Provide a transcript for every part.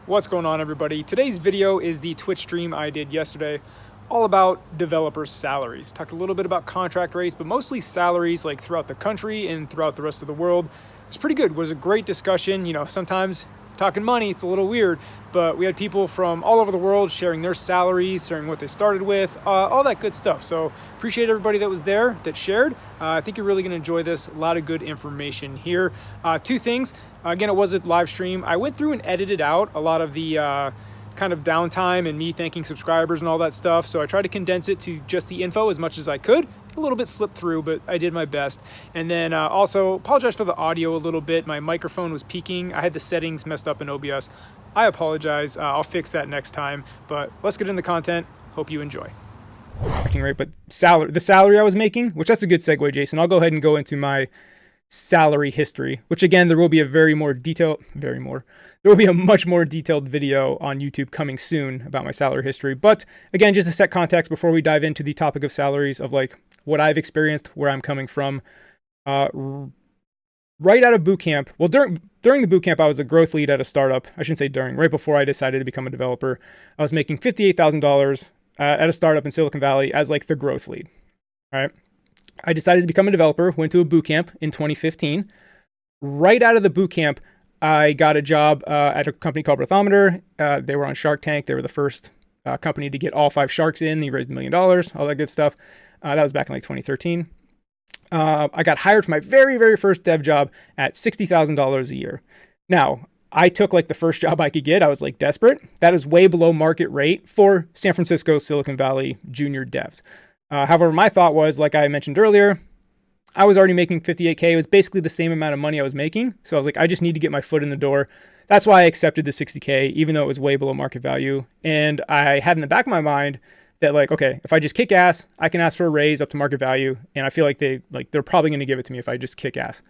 What's going on, everybody? Today's video is the Twitch stream I did yesterday, all about developers' salaries. Talked a little bit about contract rates, but mostly salaries like throughout the country and throughout the rest of the world. It's pretty good. It was a great discussion. You know, sometimes talking money, it's a little weird, but we had people from all over the world sharing their salaries, sharing what they started with, all that good stuff. So appreciate everybody that was there, that shared. I think you're really going to enjoy this. A lot of good information here. Two things. Again, it was a live stream. I went through and edited out a lot of the kind of downtime and me thanking subscribers and all that stuff. So I tried to condense it to just the info as much as I could. A little bit slipped through, but I did my best. And then also apologize for the audio a little bit. My microphone was peaking. I had the settings messed up in OBS. I apologize. I'll fix that next time. But let's get into the content. Hope you enjoy. Right, but the salary I was making, which that's a good segue, Jason. I'll go ahead and go into my salary history, which again, there will be a there will be a much more detailed video on YouTube coming soon about my salary history. But again, just to set context before we dive into the topic of salaries, of like what I've experienced, where I'm coming from. Right out of boot camp, well, during the boot camp, I was a growth lead at a startup. I shouldn't say during, right before I decided to become a developer. I was making $58,000 at a startup in Silicon Valley as like the growth lead. All right. I decided to become a developer, went to a boot camp in 2015. Right out of the boot camp, I got a job at a company called Bathometer. They were on Shark Tank. They were the first company to get all 5 sharks in. They raised $1 million, all that good stuff. That was back in like 2013. I got hired for my very, very first dev job at $60,000 a year. Now, I took like the first job I could get. I was like desperate. That is way below market rate for San Francisco, Silicon Valley junior devs. However, my thought was, like I mentioned earlier, I was already making $58K. It was basically the same amount of money I was making. So I was like, I just need to get my foot in the door. That's why I accepted the $60K, even though it was way below market value. And I had in the back of my mind that like, okay, if I just kick ass, I can ask for a raise up to market value. And I feel like they're probably going to give it to me if I just kick ass.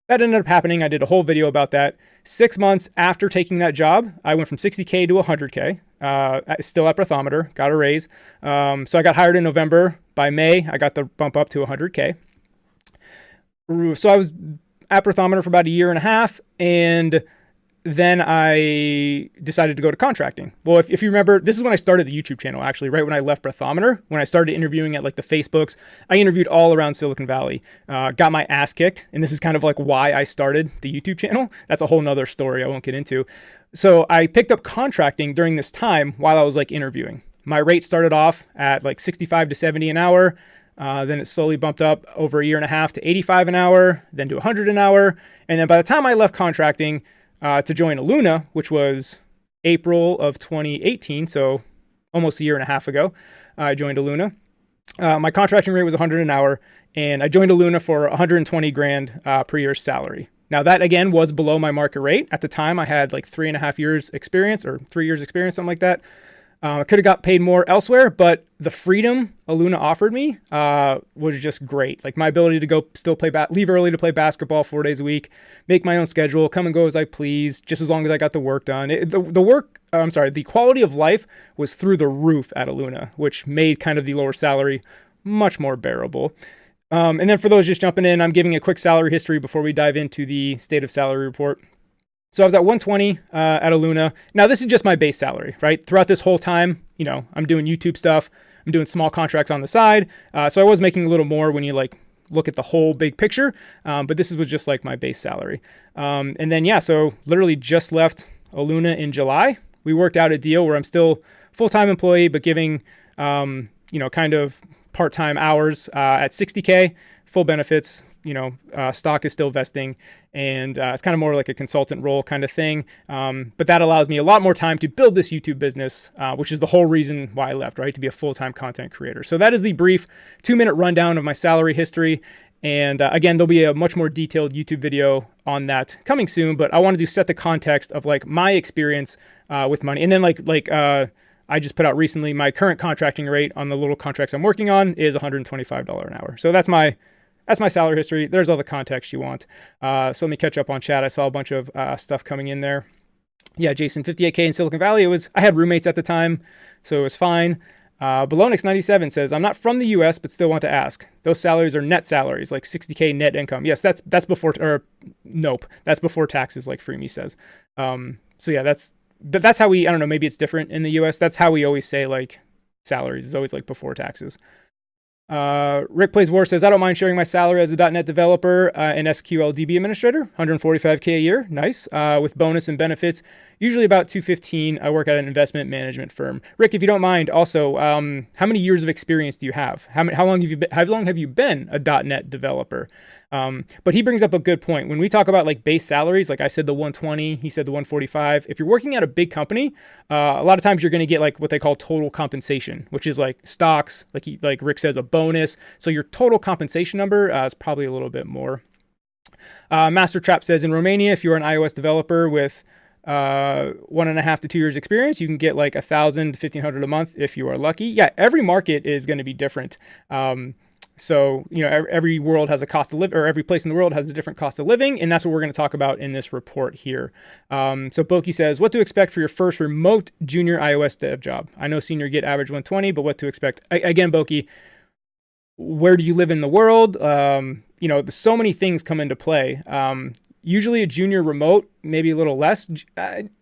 That ended up happening. I did a whole video about that. 6 months after taking that job, I went from 60K to 100K, still at Bathometer, got a raise. So I got hired in November. By May, I got the bump up to 100K. So I was at Bathometer for about a year and a half, and then I decided to go to contracting. Well, if you remember, this is when I started the YouTube channel, actually, right when I left Bathometer, when I started interviewing at like the Facebooks. I interviewed all around Silicon Valley, got my ass kicked. And this is kind of like why I started the YouTube channel. That's a whole nother story I won't get into. So I picked up contracting during this time while I was like interviewing. My rate started off at like 65 to 70 an hour. Then it slowly bumped up over a year and a half to 85 an hour, then to 100 an hour. And then by the time I left contracting, to join Aluna, which was April of 2018, so almost a year and a half ago, I joined Aluna. My contracting rate was 100 an hour, and I joined Aluna for 120 grand per year salary. Now that again was below my market rate. At the time, I had like 3.5 years experience or 3 years experience, something like that. I could have got paid more elsewhere, but the freedom Aluna offered me was just great. Like my ability to go still leave early to play basketball 4 days a week, make my own schedule, come and go as I please, just as long as I got the work done. The quality of life was through the roof at Aluna, which made kind of the lower salary much more bearable. And then for those just jumping in, I'm giving a quick salary history before we dive into the state of salary report. So I was at 120 at Aluna. Now this is just my base salary, right? Throughout this whole time, you know, I'm doing YouTube stuff. I'm doing small contracts on the side. So I was making a little more when you like look at the whole big picture. But this was just like my base salary. And then, yeah, so literally just left Aluna in July. We worked out a deal where I'm still full-time employee, but giving, kind of part-time hours at 60K, full benefits. Stock is still vesting, and it's kind of more like a consultant role kind of thing. But that allows me a lot more time to build this YouTube business, which is the whole reason why I left, right? To be a full-time content creator. So that is the brief 2-minute rundown of my salary history. And again, there'll be a much more detailed YouTube video on that coming soon, but I wanted to set the context of like my experience with money. And then I just put out recently, my current contracting rate on the little contracts I'm working on is $125 an hour. So that's my salary history. There's all the context you want. So let me catch up on chat. I saw a bunch of stuff coming in there. Yeah, Jason, 58K in Silicon Valley. I had roommates at the time, so it was fine. Balonix97 says, I'm not from the US, but still want to ask. Those salaries are net salaries, like 60K net income. Yes, that's before, or nope, that's before taxes, like Freemy says. So yeah, that's but that's how we, I don't know, maybe it's different in the US. That's how we always say like salaries is always like before taxes. Rick Plays War says, I don't mind sharing my salary as a .NET developer and SQL DB administrator, $145K a year. Nice. With bonus and benefits, usually about $215. I work at an investment management firm. Rick, if you don't mind, also, how many years of experience do you have? How long have you been a .NET developer? But he brings up a good point. When we talk about like base salaries, like I said, the 120, he said the 145. If you're working at a big company, a lot of times you're going to get like what they call total compensation, which is like stocks, like Rick says, a bonus. So your total compensation number is probably a little bit more. Master Trap says in Romania, if you're an iOS developer with 1.5 to 2 years experience, you can get like 1,000 to 1,500 a month if you are lucky. Yeah, every market is going to be different. So, every world has a cost of living, or every place in the world has a different cost of living. And that's what we're going to talk about in this report here. So Boki says, what to expect for your first remote junior iOS dev job? I know senior get average 120, but what to expect? Again, Boki, where do you live in the world? So many things come into play. Usually a junior remote, maybe a little less.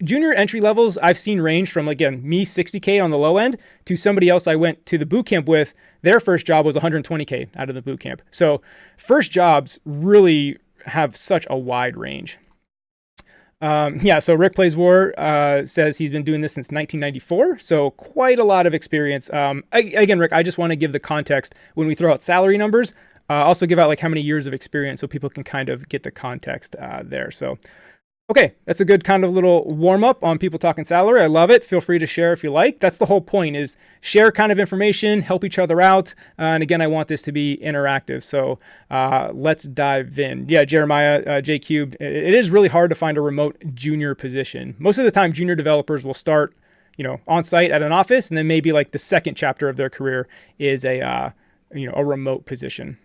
Junior entry levels I've seen range from, again, me 60K on the low end to somebody else I went to the boot camp with. Their first job was 120K out of the boot camp. So first jobs really have such a wide range. So Rick Plays War says he's been doing this since 1994. So quite a lot of experience. Again, Rick, I just want to give the context when we throw out salary numbers. Also give out like how many years of experience so people can kind of get the context there. So, okay, that's a good kind of little warm up on people talking salary. I love it. Feel free to share if you like. That's the whole point, is share kind of information, help each other out. And again, I want this to be interactive. So let's dive in. Yeah, Jeremiah, J Cubed, it is really hard to find a remote junior position. Most of the time, junior developers will start, on site at an office, and then maybe like the second chapter of their career is a remote position.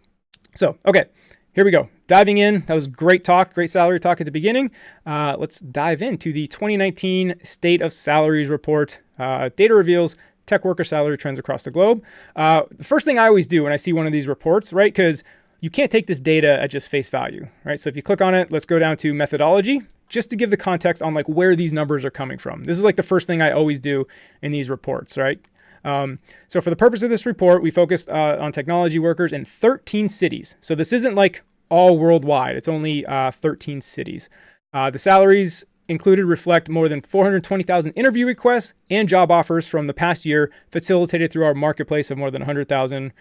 So, okay, here we go. Diving in. That was great talk, great salary talk at the beginning. Let's dive into the 2019 State of Salaries report. Data reveals tech worker salary trends across the globe. The first thing I always do when I see one of these reports, right, because you can't take this data at just face value, right? So if you click on it, let's go down to methodology, just to give the context on like where these numbers are coming from. This is like the first thing I always do in these reports, right? So for the purpose of this report, we focused on technology workers in 13 cities. So this isn't like all worldwide. It's only 13 cities. The salaries included reflect more than 420,000 interview requests and job offers from the past year, facilitated through our marketplace of more than 10,000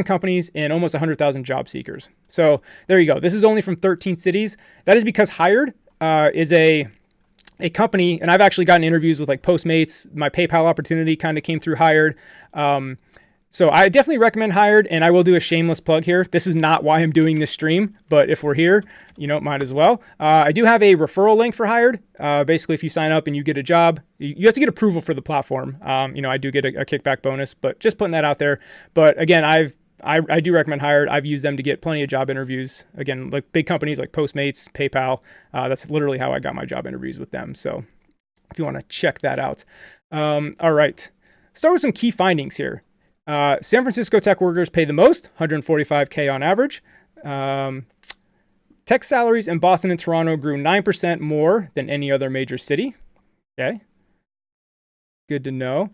companies and almost 100,000 job seekers. So there you go. This is only from 13 cities. That is because Hired is a company, and I've actually gotten interviews with like Postmates. My PayPal opportunity kind of came through Hired. So I definitely recommend Hired, and I will do a shameless plug here. This is not why I'm doing this stream, but if we're here, might as well. I do have a referral link for Hired. Basically, if you sign up and you get a job, you have to get approval for the platform. I do get a kickback bonus, but just putting that out there. But again, I do recommend Hired. I've used them to get plenty of job interviews. Again, like big companies like Postmates, PayPal. That's literally how I got my job interviews with them. So if you want to check that out. All right. Start with some key findings here. San Francisco tech workers pay the most, $145K on average. Tech salaries in Boston and Toronto grew 9% more than any other major city. Okay. Good to know.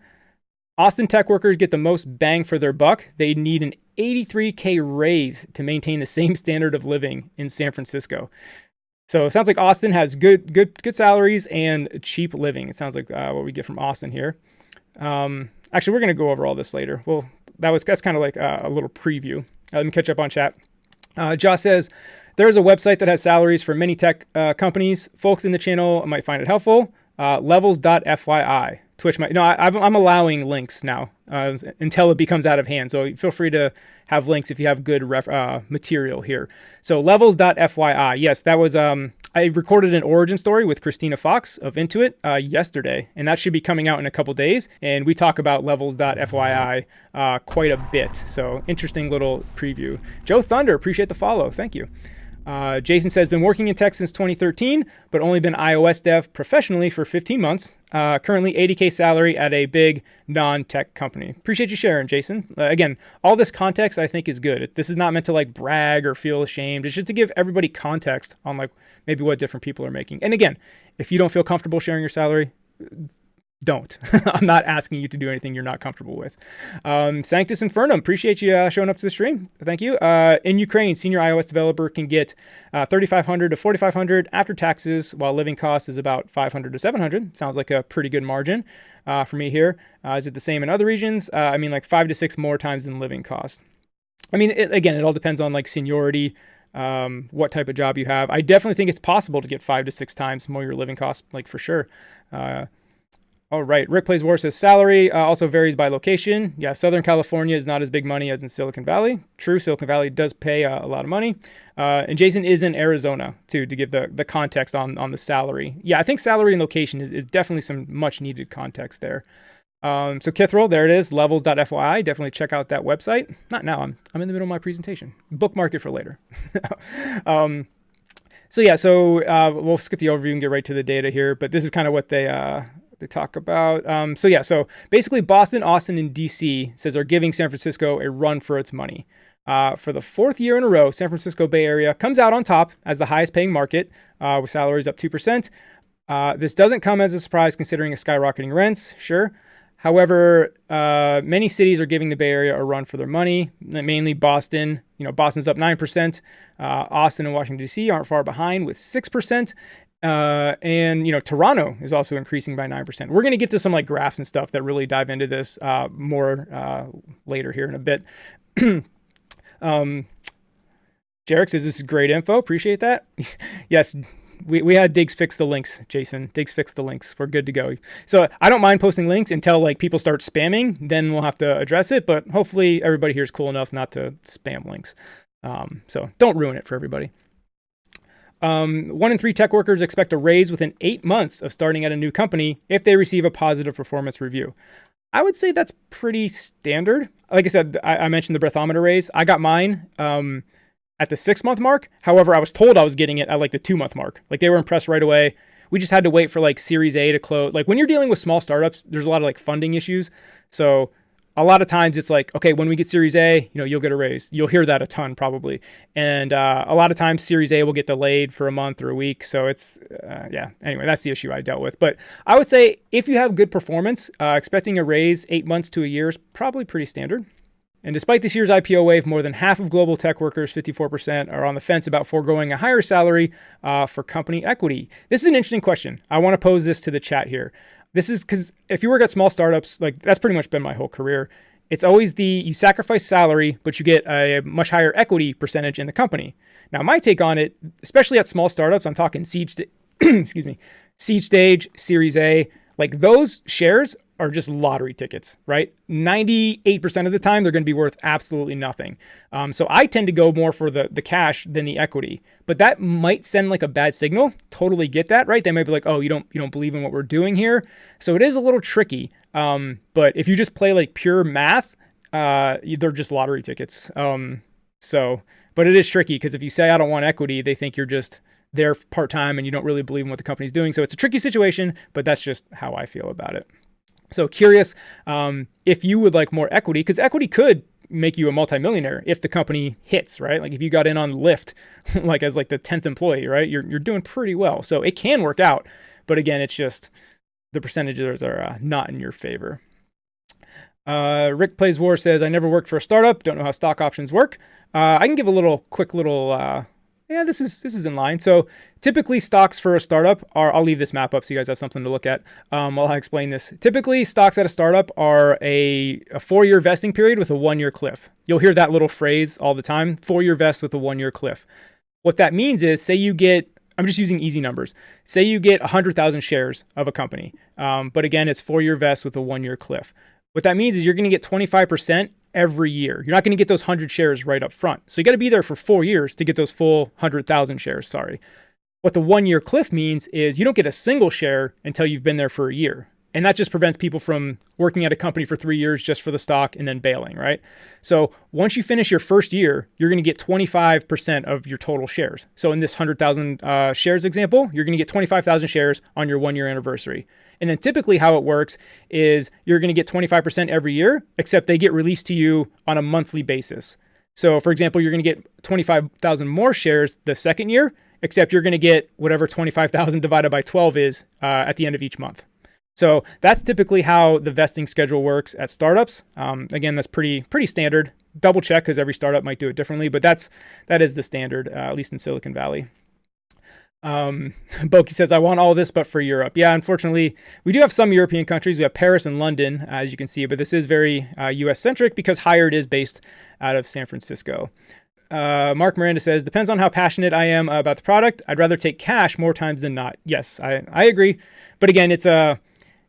Austin tech workers get the most bang for their buck. They need an $83K raise to maintain the same standard of living in San Francisco. So it sounds like Austin has good salaries and cheap living. It sounds like what we get from Austin here. Actually, we're going to go over all this later. Well, that's kind of like a little preview. Let me catch up on chat. Josh says, there's a website that has salaries for many tech companies. Folks in the channel might find it helpful. Levels.fyi. Twitch might, I'm allowing links now until it becomes out of hand. So feel free to have links if you have good material here. So levels.fyi. Yes, that was, I recorded an origin story with Christina Fox of Intuit yesterday, and that should be coming out in a couple days. And we talk about levels.fyi quite a bit. So interesting little preview. Joe Thunder, appreciate the follow. Thank you. Jason says, been working in tech since 2013, but only been iOS dev professionally for 15 months. Currently 80K salary at a big non-tech company. Appreciate you sharing, Jason. Again, all this context I think is good. This is not meant to like brag or feel ashamed. It's just to give everybody context on like maybe what different people are making. And again, if you don't feel comfortable sharing your salary, don't. I'm not asking you to do anything you're not comfortable with. Sanctus Infernum, appreciate you showing up to the stream. Thank you. In Ukraine, senior iOS developer can get $3,500 to $4,500 after taxes, while living cost is about $500 to $700. Sounds like a pretty good margin for me here. Is it the same in other regions? I mean, like 5 to 6 more times than living cost. I mean, again, it all depends on like seniority, what type of job you have. I definitely think it's possible to get 5 to 6 times more your living cost, like for sure. All right. Rick Plays War says salary also varies by location. Yeah, Southern California is not as big money as in Silicon Valley. True, Silicon Valley does pay a lot of money. And Jason is in Arizona, too, to give the context on the salary. Yeah, I think salary and location is definitely some much needed context there. So Kithril, there it is, levels.fyi. Definitely check out that website. Not now, I'm in the middle of my presentation. Bookmark it for later. So we'll skip the overview and get right to the data here. But this is kind of what they talk about. So basically Boston, Austin, and DC says are giving San Francisco a run for its money. For the 4th year in a row, San Francisco Bay Area comes out on top as the highest paying market, with salaries up 2%. This doesn't come as a surprise considering a skyrocketing rents, sure. However, many cities are giving the Bay Area a run for their money, mainly Boston. Boston's up 9%. Austin and Washington, D.C. aren't far behind with 6%. And Toronto is also increasing by 9%. We're going to get to some like graphs and stuff that really dive into this more later here in a bit. Jarek says this is great info. Appreciate that. Yes, we had Diggs fix the links, Jason. Diggs fix the links. We're good to go. So I don't mind posting links until like people start spamming. Then we'll have to address it. But hopefully everybody here is cool enough not to spam links. So don't ruin it for everybody. 1 in 3 tech workers expect a raise within 8 months of starting at a new company if they receive a positive performance review. I would say that's pretty standard. Like I said, I mentioned the breathometer raise. I got mine at the 6-month mark. However, I was told I was getting it at like the 2-month mark. Like they were impressed right away. We just had to wait for like Series A to close. Like when you're dealing with small startups, there's a lot of like funding issues. So a lot of times it's like, okay, when we get Series A, you'll get a raise. You'll hear that a ton probably. And a lot of times Series A will get delayed for a month or a week. So it's, anyway, that's the issue I dealt with. But I would say if you have good performance, expecting a raise 8 months to a year is probably pretty standard. And despite this year's IPO wave, more than half of global tech workers, 54%, are on the fence about foregoing a higher salary for company equity. This is an interesting question. I want to pose this to the chat here. This is because if you work at small startups, like that's pretty much been my whole career. It's always you sacrifice salary, but you get a much higher equity percentage in the company. Now, my take on it, especially at small startups, I'm talking seed stage, Series A, like those shares are just lottery tickets, right? 98% of the time, they're going to be worth absolutely nothing. So I tend to go more for the cash than the equity, but that might send like a bad signal. Totally get that, right? They might be like, oh, you don't believe in what we're doing here. So it is a little tricky. But if you just play like pure math, they're just lottery tickets. But it is tricky because if you say I don't want equity, they think you're just there part-time and you don't really believe in what the company's doing. So it's a tricky situation, but that's just how I feel about it. So curious if you would like more equity, because equity could make you a multimillionaire if the company hits, right? Like if you got in on Lyft, like as like the 10th employee, right? You're doing pretty well. So it can work out. But again, it's just the percentages are not in your favor. Rick Plays War says, I never worked for a startup. Don't know how stock options work. I can give a quick little this is in line. So typically stocks for a startup I'll leave this map up so you guys have something to look at while I explain this. Typically stocks at a startup are a 4-year vesting period with a 1-year cliff. You'll hear that little phrase all the time, 4-year vest with a 1-year cliff. What that means is say you get, I'm just using easy numbers. Say you get 100,000 shares of a company. But again, it's 4-year vest with a 1-year cliff. What that means is you're going to get 25% every year. You're not going to get those 100 shares right up front. So you got to be there for 4 years to get those full 100,000 shares. Sorry. What the 1-year cliff means is you don't get a single share until you've been there for a year. And that just prevents people from working at a company for 3 years just for the stock and then bailing, right? So once you finish your first year, you're going to get 25% of your total shares. So in this 100,000 shares example, you're going to get 25,000 shares on your 1 year anniversary. And then typically how it works is you're going to get 25% every year, except they get released to you on a monthly basis. So for example, you're going to get 25,000 more shares the second year, except you're going to get whatever 25,000 divided by 12 is at the end of each month. So that's typically how the vesting schedule works at startups. Again, that's pretty standard. Double check because every startup might do it differently, but that is the standard, at least in Silicon Valley. Boki says, I want all this, but for Europe. Yeah, unfortunately, we do have some European countries. We have Paris and London, as you can see, but this is very US centric because Hired is based out of San Francisco. Mark Miranda says, depends on how passionate I am about the product. I'd rather take cash more times than not. Yes, I agree. But again,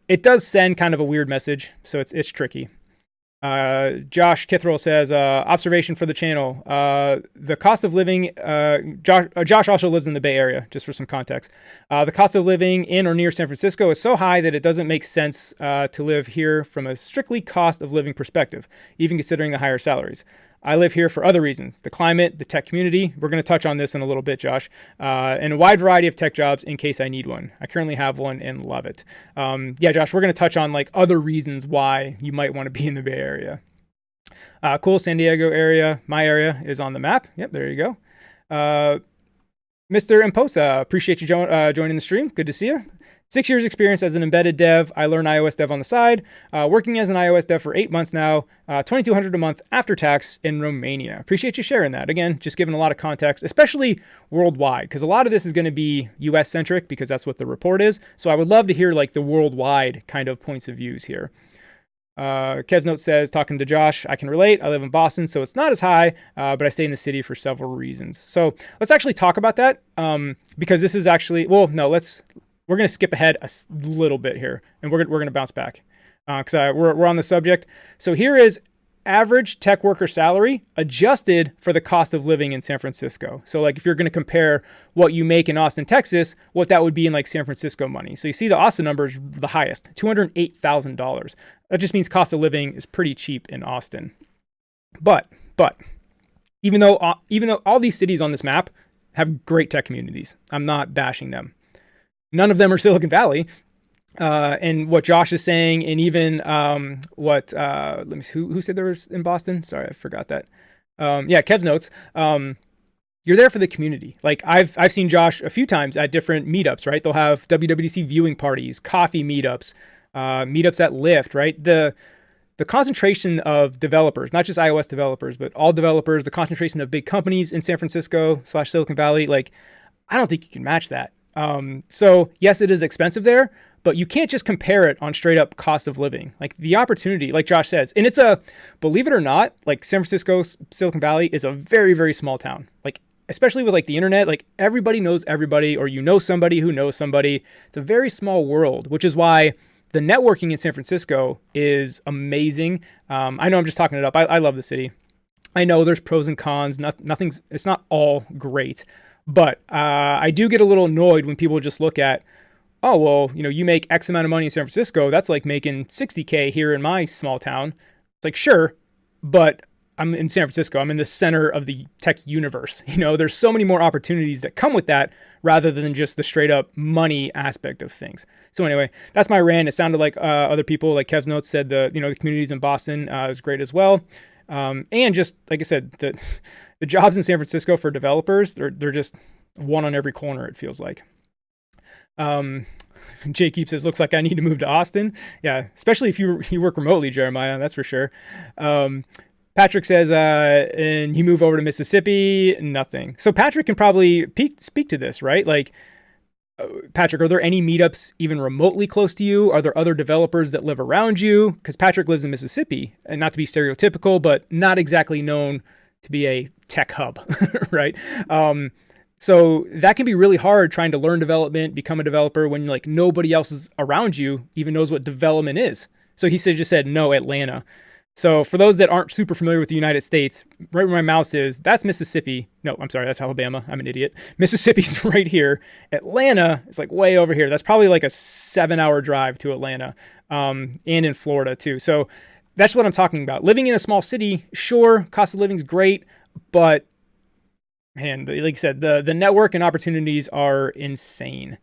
it does send kind of a weird message, so it's tricky. Josh Kithrell says, observation for the channel. The cost of living, Josh also lives in the Bay Area, just for some context. The cost of living in or near San Francisco is so high that it doesn't make sense to live here from a strictly cost of living perspective, even considering the higher salaries. I live here for other reasons, the climate, the tech community. We're going to touch on this in a little bit, Josh, and a wide variety of tech jobs in case I need one. I currently have one and love it. Yeah, Josh, we're going to touch on like other reasons why you might want to be in the Bay Area. Cool, San Diego area. My area is on the map. Yep, there you go. Mr. Imposa, appreciate you joining the stream. Good to see you. 6 years experience as an embedded dev. I learn iOS dev on the side. Working as an iOS dev for 8 months now. $2,200 a month after tax in Romania. Appreciate you sharing that. Again, just giving a lot of context, especially worldwide, because a lot of this is going to be US centric because that's what the report is. So I would love to hear like the worldwide kind of points of views here. Kev's note says, talking to Josh, I can relate. I live in Boston, so it's not as high, but I stay in the city for several reasons. So let's actually talk about that because this is actually, we're going to skip ahead a little bit here, and we're going to bounce back because we're on the subject. So here is average tech worker salary adjusted for the cost of living in San Francisco. So like if you're going to compare what you make in Austin, Texas, what that would be in like San Francisco money. So you see the Austin number is the highest, $208,000. That just means cost of living is pretty cheap in Austin. But even though all these cities on this map have great tech communities, I'm not bashing them. None of them are Silicon Valley. And what Josh is saying, and even let me see, who said there was in Boston? Sorry, I forgot that. Yeah, Kev's notes. You're there for the community. Like I've seen Josh a few times at different meetups, right? They'll have WWDC viewing parties, coffee meetups, meetups at Lyft, right? The concentration of developers, not just iOS developers, but all developers, the concentration of big companies in San Francisco / Silicon Valley, like I don't think you can match that. So yes, it is expensive there, but you can't just compare it on straight up cost of living. Like the opportunity, like Josh says, and it's believe it or not, like San Francisco, Silicon Valley is a very, very small town. Like, especially with like the internet, like everybody knows everybody, or you know somebody who knows somebody. It's a very small world, which is why the networking in San Francisco is amazing. I know I'm just talking it up. I love the city. I know there's pros and cons. It's not all great. But I do get a little annoyed when people just look at, oh, well, you make X amount of money in San Francisco. That's like making $60K here in my small town. It's like, sure, but I'm in San Francisco. I'm in the center of the tech universe. There's so many more opportunities that come with that rather than just the straight up money aspect of things. So anyway, that's my rant. It sounded like other people, like Kev's notes said, the communities in Boston is great as well. And just like I said, the jobs in San Francisco for developers, they're just one on every corner, it feels like. Jay Keep says, looks like I need to move to Austin. Yeah, especially if you work remotely, Jeremiah, that's for sure. Patrick says, and you move over to Mississippi, nothing. So Patrick can probably speak to this, right? Like, Patrick, are there any meetups even remotely close to you? Are there other developers that live around you? Because Patrick lives in Mississippi, and not to be stereotypical, but not exactly known to be a tech hub, right? So that can be really hard trying to learn development, become a developer when like nobody else is around you even knows what development is. So he just said, no, Atlanta. So for those that aren't super familiar with the United States, right where my mouse is, that's Mississippi. No, I'm sorry, that's Alabama. I'm an idiot. Mississippi's right here. Atlanta is like way over here. That's probably like a 7-hour drive to Atlanta, and in Florida too. So that's what I'm talking about. Living in a small city, sure, cost of living is great, but man, like I said, the network and opportunities are insane.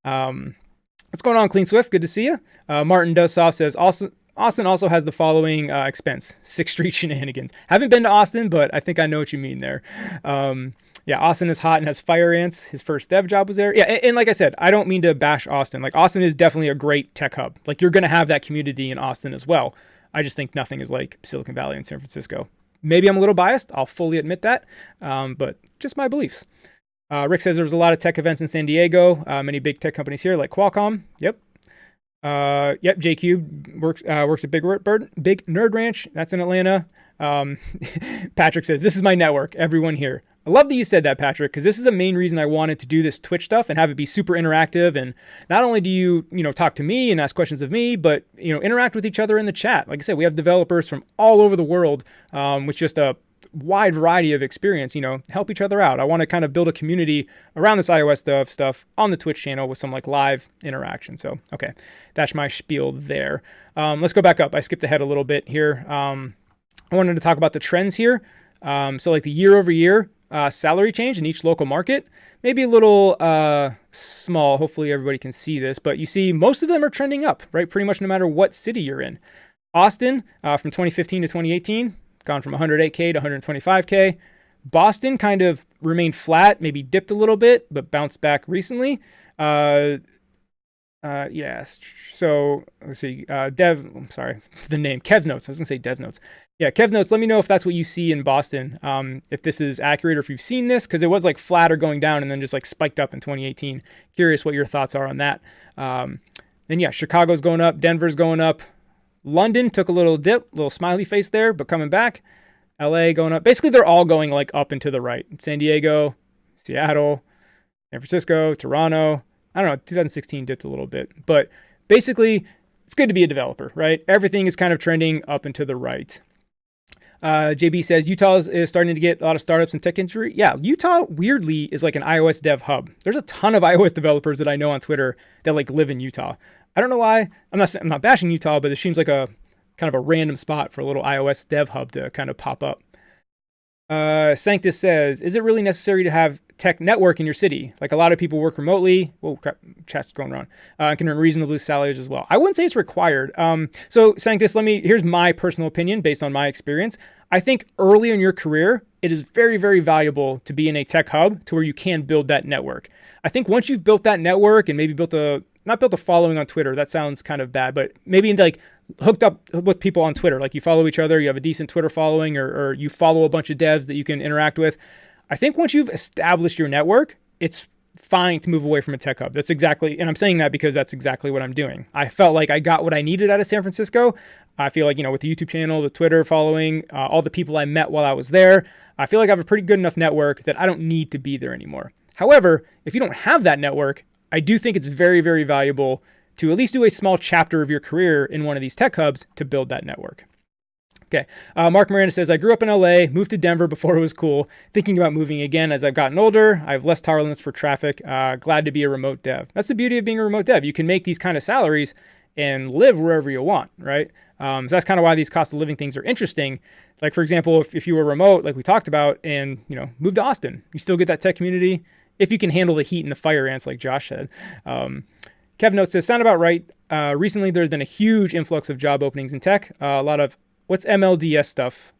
What's going on, Clean Swift? Good to see you. Martin Dosoff says, Austin also has the following expense: 6th Street shenanigans. Haven't been to Austin, but I think I know what you mean there. Yeah, Austin is hot and has fire ants. His first dev job was there. Yeah, and like I said, I don't mean to bash Austin. Like, Austin is definitely a great tech hub. Like, you're going to have that community in Austin as well. I just think nothing is like Silicon Valley and San Francisco. Maybe I'm a little biased. I'll fully admit that, but just my beliefs. Rick says there's a lot of tech events in San Diego. Many big tech companies here, like Qualcomm. Yep. Yep. JQ works at Big Nerd Ranch. That's in Atlanta. Patrick says, this is my network. Everyone here. I love that you said that, Patrick, because this is the main reason I wanted to do this Twitch stuff and have it be super interactive. And not only do you talk to me and ask questions of me, but, interact with each other in the chat. Like I said, we have developers from all over the world, with just a wide variety of experience, help each other out. I want to kind of build a community around this iOS dev stuff on the Twitch channel with some like live interaction. So, okay, that's my spiel there. Let's go back up. I skipped ahead a little bit here. I wanted to talk about the trends here. So like the year over year salary change in each local market, maybe a little small. Hopefully everybody can see this, but you see most of them are trending up, right? Pretty much no matter what city you're in. Austin, from 2015 to 2018, gone from 108K to 125K. Boston kind of remained flat, maybe dipped a little bit, but bounced back recently. Yes. So let's see. I'm sorry, the name Kev's Notes. I was gonna say Dev Notes. Yeah, Kev Notes. Let me know if that's what you see in Boston. If this is accurate or if you've seen this, because it was like flat or going down and then just like spiked up in 2018. Curious what your thoughts are on that. Then yeah, Chicago's going up, Denver's going up. London took a little dip, little smiley face there, but coming back. LA going up. Basically, they're all going like up and to the right. San Diego, Seattle, San Francisco, Toronto. I don't know, 2016 dipped a little bit. But basically, it's good to be a developer, right? Everything is kind of trending up and to the right. JB says, Utah is starting to get a lot of startups and tech industry. Yeah, Utah weirdly is like an iOS dev hub. There's a ton of iOS developers that I know on Twitter that like live in Utah. I don't know why. I'm not bashing Utah, but it seems like a kind of a random spot for a little iOS dev hub to kind of pop up. Sanctus says, is it really necessary to have tech network in your city? Like a lot of people work remotely. Whoa, crap, chat's going wrong. Can earn reasonable salaries as well. I wouldn't say it's required. So Sanctus, here's my personal opinion based on my experience. I think early in your career, it is very, very valuable to be in a tech hub to where you can build that network. I think once you've built that network and maybe not built a following on Twitter, that sounds kind of bad, but maybe like hooked up with people on Twitter, like you follow each other, you have a decent Twitter following, or you follow a bunch of devs that you can interact with. I think once you've established your network, it's fine to move away from a tech hub. That's exactly, and I'm saying that because that's exactly what I'm doing. I felt like I got what I needed out of San Francisco. I feel like, with the YouTube channel, the Twitter following, all the people I met while I was there, I feel like I have a pretty good enough network that I don't need to be there anymore. However, if you don't have that network, I do think it's very, very valuable to at least do a small chapter of your career in one of these tech hubs to build that network. Okay. Mark Miranda says, I grew up in LA, moved to Denver before it was cool. Thinking about moving again as I've gotten older. I have less tolerance for traffic. Glad to be a remote dev. That's the beauty of being a remote dev. You can make these kind of salaries and live wherever you want, right? So that's kind of why these cost of living things are interesting. Like, for example, if you were remote, like we talked about, and, move to Austin, you still get that tech community if you can handle the heat and the fire ants, like Josh said. Kevin Notes says, sound about right. Recently, there's been a huge influx of job openings in tech. A lot of, what's MLDS stuff?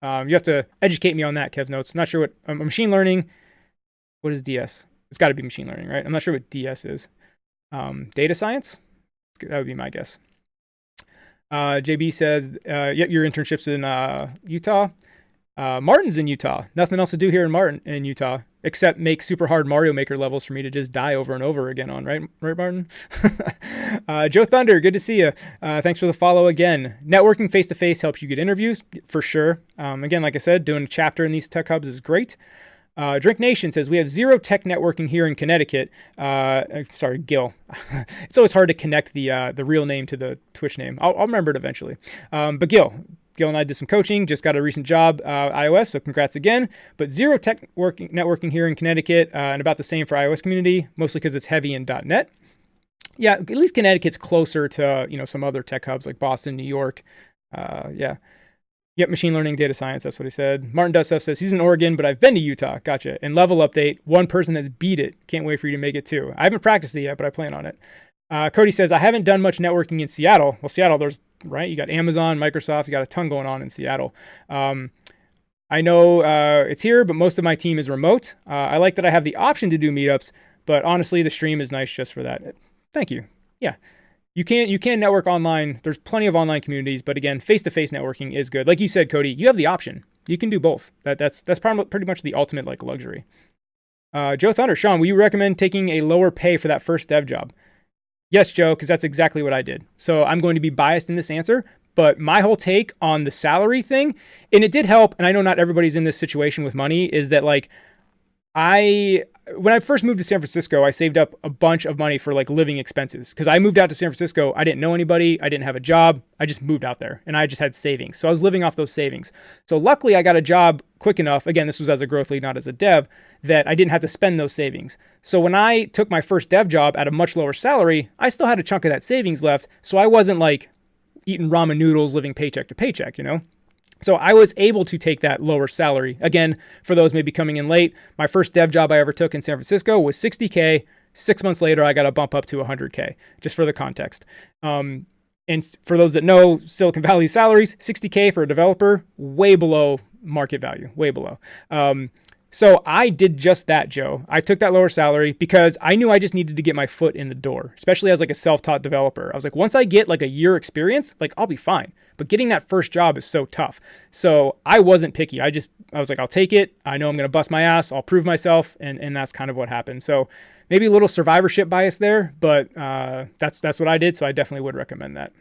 You have to educate me on that, Kev Notes. I'm not sure what, machine learning, what is DS? It's got to be machine learning, right? I'm not sure what DS is. Data science? That would be my guess. JB says, yep, your internship's in Utah. Martin's in Utah. Nothing else to do here in Utah except make super hard Mario Maker levels for me to just die over and over again on, right Martin? Joe Thunder, good to see you. Thanks for the follow again. Networking face-to-face helps you get interviews, for sure. Again, like I said, doing a chapter in these tech hubs is great. Drink Nation says, we have zero tech networking here in Connecticut. Sorry, Gil. It's always hard to connect the real name to the Twitch name. I'll remember it eventually. But Gil, Gil and I did some coaching, just got a recent job, iOS, so congrats again. But zero tech networking here in Connecticut, and about the same for iOS community, mostly because it's heavy in .NET. Yeah, at least Connecticut's closer to, some other tech hubs like Boston, New York. Yeah. Yep, machine learning, data science, that's what he said. Martin Does Stuff says he's in Oregon, but I've been to Utah. Gotcha. And level update, one person has beat it. Can't wait for you to make it too. I haven't practiced it yet, but I plan on it. Cody says, I haven't done much networking in Seattle. Well, Seattle, you got Amazon, Microsoft, you got a ton going on in Seattle. I know it's here, but most of my team is remote. I like that I have the option to do meetups, but honestly, the stream is nice just for that. Thank you. Yeah. You can network online. There's plenty of online communities, but again, face-to-face networking is good. Like you said, Cody, you have the option. You can do both. That's pretty much the ultimate luxury. Joe Thunder, Sean, will you recommend taking a lower pay for that first dev job? Yes, Joe, because that's exactly what I did. So I'm going to be biased in this answer, but my whole take on the salary thing, and it did help, and I know not everybody's in this situation with money, is that when I first moved to San Francisco, I saved up a bunch of money for living expenses because I moved out to San Francisco. I didn't know anybody. I didn't have a job. I just moved out there and I just had savings. So I was living off those savings. So luckily I got a job quick enough. Again, this was as a growth lead, not as a dev, that I didn't have to spend those savings. So when I took my first dev job at a much lower salary, I still had a chunk of that savings left. So I wasn't eating ramen noodles, living paycheck to paycheck, So I was able to take that lower salary. Again, for those maybe coming in late, my first dev job I ever took in San Francisco was $60K. 6 months later, I got a bump up to $100K, just for the context. And for those that know Silicon Valley salaries, $60K for a developer, way below market value, way below. So I did just that, Joe. I took that lower salary because I knew I just needed to get my foot in the door, especially as a self-taught developer. I was like, once I get a year experience, I'll be fine. But getting that first job is so tough. So I wasn't picky. I was like, I'll take it. I know I'm going to bust my ass. I'll prove myself. And that's kind of what happened. So maybe a little survivorship bias there, but that's what I did. So I definitely would recommend that.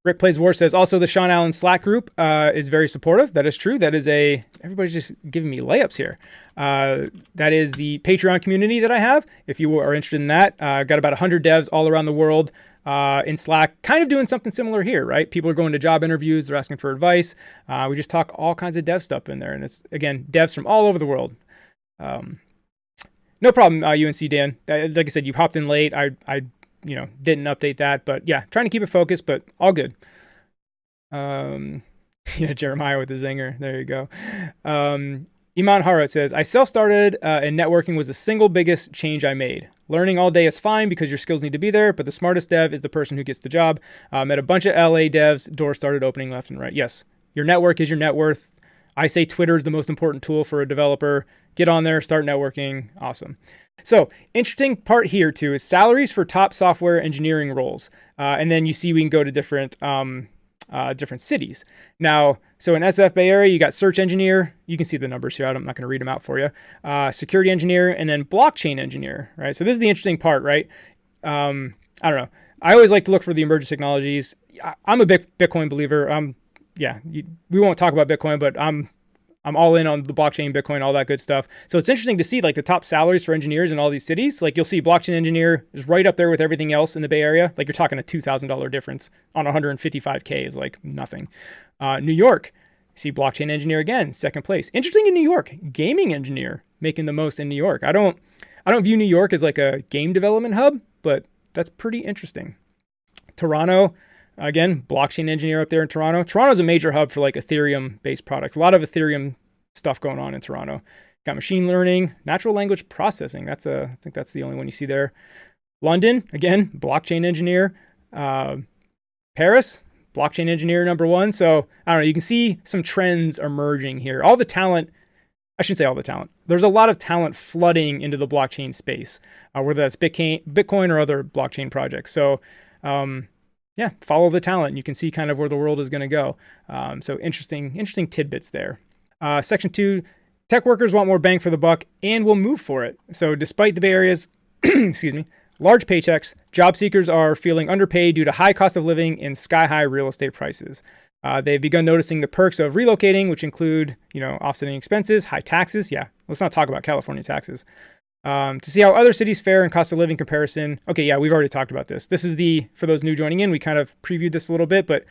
Rick Plays War says, also the Sean Allen Slack group is very supportive. That is true. That is everybody's just giving me layups here. That is the Patreon community that I have. If you are interested in that, got about 100 devs all around the world in Slack, kind of doing something similar here, right? People are going to job interviews. They're asking for advice. We just talk all kinds of dev stuff in there. And it's, again, devs from all over the world. No problem, UNC Dan. Like I said, you hopped in late. I didn't update that, but yeah, trying to keep it focused, but all good. Jeremiah with the zinger. There you go. Iman Harot says, I self-started and networking was the single biggest change I made. Learning all day is fine because your skills need to be there, but the smartest dev is the person who gets the job. Met a bunch of LA devs, doors started opening left and right. Yes, your network is your net worth. I say Twitter is the most important tool for a developer. Get on there, start networking. Awesome. So interesting part here too is salaries for top software engineering roles. And then you see we can go to different cities. Now, so in SF Bay Area, you got search engineer. You can see the numbers here. I'm not going to read them out for you. Security engineer and then blockchain engineer, right? So this is the interesting part, right? I don't know. I always like to look for the emerging technologies. I'm a big Bitcoin believer. We won't talk about Bitcoin, but I'm all in on the blockchain, Bitcoin, all that good stuff. So it's interesting to see the top salaries for engineers in all these cities. You'll see blockchain engineer is right up there with everything else in the Bay Area. You're talking a $2,000 difference on 155K is nothing. New York, see blockchain engineer again, second place. Interesting in New York, gaming engineer making the most in New York. I don't view New York as a game development hub, but that's pretty interesting. Toronto, again, blockchain engineer up there in Toronto. Toronto's a major hub for Ethereum-based products. A lot of Ethereum stuff going on in Toronto. Got machine learning, natural language processing. I think that's the only one you see there. London, again, blockchain engineer. Paris, blockchain engineer number one. So I don't know. You can see some trends emerging here. All the talent. I shouldn't say all the talent. There's a lot of talent flooding into the blockchain space, whether that's Bitcoin or other blockchain projects. So. Follow the talent. And you can see kind of where the world is going to go. So interesting tidbits there. Section 2, tech workers want more bang for the buck and will move for it. So despite the Bay Area's, large paychecks, job seekers are feeling underpaid due to high cost of living and sky-high real estate prices. They've begun noticing the perks of relocating, which include, offsetting expenses, high taxes. Yeah, let's not talk about California taxes. To see how other cities fare in cost of living comparison. Okay, yeah, we've already talked about this. This is for those new joining in, we kind of previewed this a little bit, but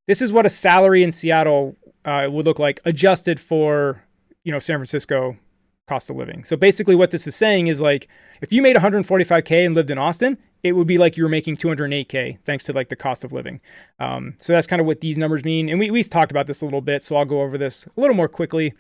This is what a salary in Seattle would look like adjusted for, San Francisco cost of living. So basically what this is saying is like, if you made 145K and lived in Austin, it would be like you were making 208K thanks to like the cost of living. So that's kind of what these numbers mean. And we talked about this a little bit, so I'll go over this a little more quickly.